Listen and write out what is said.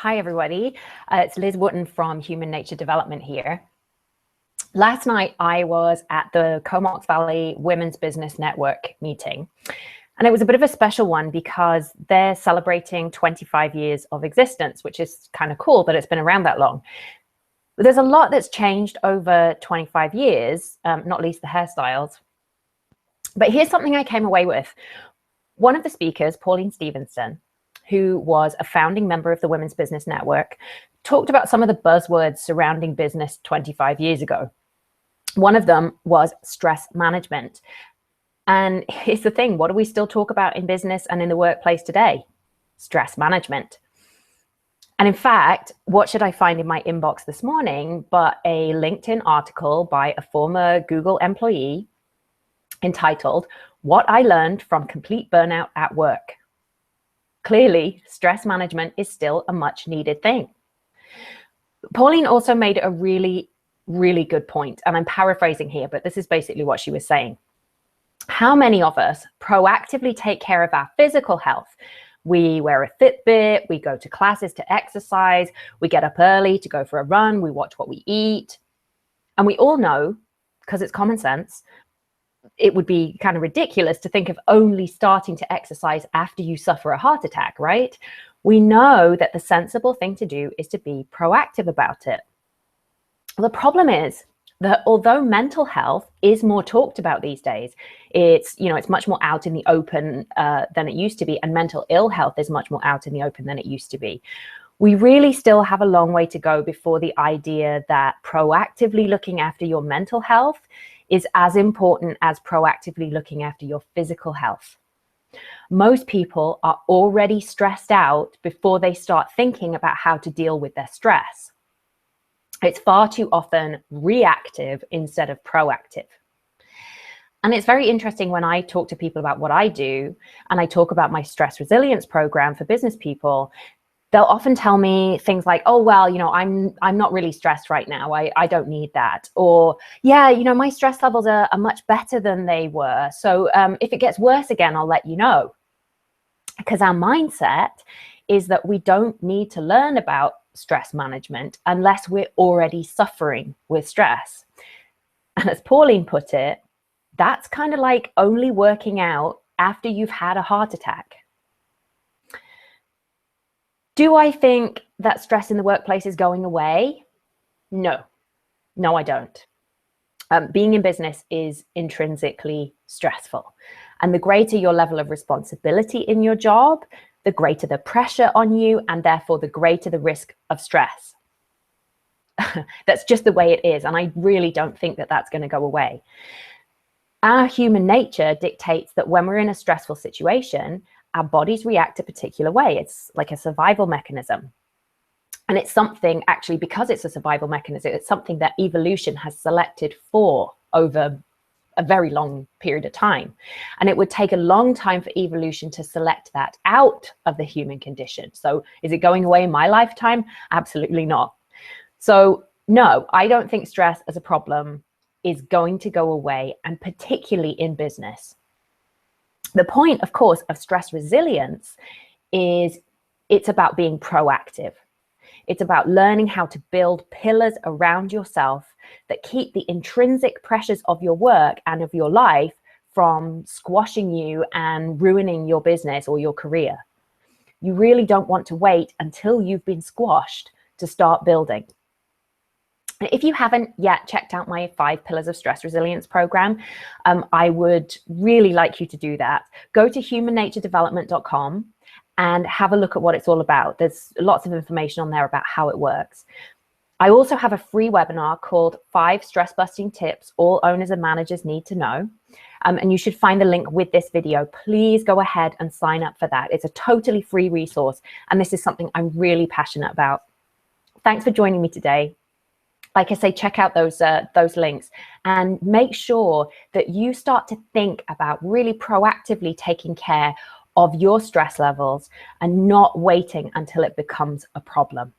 Hi, everybody. It's Liz Wootton from Human Nature Development here. Last night, I was at the Comox Valley Women's Business Network meeting, and it was a bit of a special one because they're celebrating 25 years of existence, which is kind of cool that it's been around that long. But there's a lot that's changed over 25 years, not least the hairstyles. But here's something I came away with. One of the speakers, Pauline Stevenson, who was a founding member of the Women's Business Network, talked about some of the buzzwords surrounding business 25 years ago. One of them was stress management. And here's the thing, what do we still talk about in business and in the workplace today? Stress management. And in fact, what should I find in my inbox this morning but a LinkedIn article by a former Google employee entitled, "What I Learned from Complete Burnout at Work." Clearly, stress management is still a much needed thing. Pauline also made a really good point, and I'm paraphrasing here, but this is basically what she was saying. How many of us proactively take care of our physical health? We wear a Fitbit, we go to classes to exercise, we get up early to go for a run, we watch what we eat. And we all know, because it's common sense, it would be kind of ridiculous to think of only starting to exercise after you suffer a heart attack, right? We know that the sensible thing to do is to be proactive about it. The problem is that although mental health is more talked about these days, it's much more out in the open than it used to be, and mental ill health is much more out in the open than it used to be. We really still have a long way to go before the idea that proactively looking after your mental health is as important as proactively looking after your physical health. Most people are already stressed out before they start thinking about how to deal with their stress. It's far too often reactive instead of proactive. And it's very interesting when I talk to people about what I do, and I talk about my stress resilience program for business people, they'll often tell me things like, oh, well, I'm not really stressed right now. I don't need that. Or, yeah, my stress levels are much better than they were. So if it gets worse again, I'll let you know. Because our mindset is that we don't need to learn about stress management unless we're already suffering with stress. And as Pauline put it, that's kind of like only working out after you've had a heart attack. Do I think that stress in the workplace is going away? No, I don't. Being in business is intrinsically stressful. And the greater your level of responsibility in your job, the greater the pressure on you, and therefore the greater the risk of stress. That's just the way it is. And I really don't think that that's going to go away. Our human nature dictates that when we're in a stressful situation, our bodies react a particular way. It's like a survival mechanism. And it's something, actually, because it's a survival mechanism, it's something that evolution has selected for over a very long period of time. And it would take a long time for evolution to select that out of the human condition. So is it going away in my lifetime? Absolutely not. So no, I don't think stress as a problem is going to go away, and particularly in business. The point, of course, of stress resilience is it's about being proactive. It's about learning how to build pillars around yourself that keep the intrinsic pressures of your work and of your life from squashing you and ruining your business or your career. You really don't want to wait until you've been squashed to start building. If you haven't yet checked out my 5 Pillars of Stress Resilience program, I would really like you to do that. Go to humannaturedevelopment.com and have a look at what it's all about. There's lots of information on there about how it works. I also have a free webinar called 5 Stress Busting Tips All Owners and Managers Need to Know. And you should find the link with this video. Please go ahead and sign up for that. It's a totally free resource, and this is something I'm really passionate about. Thanks for joining me today. Like I say, check out those links and make sure that you start to think about really proactively taking care of your stress levels and not waiting until it becomes a problem.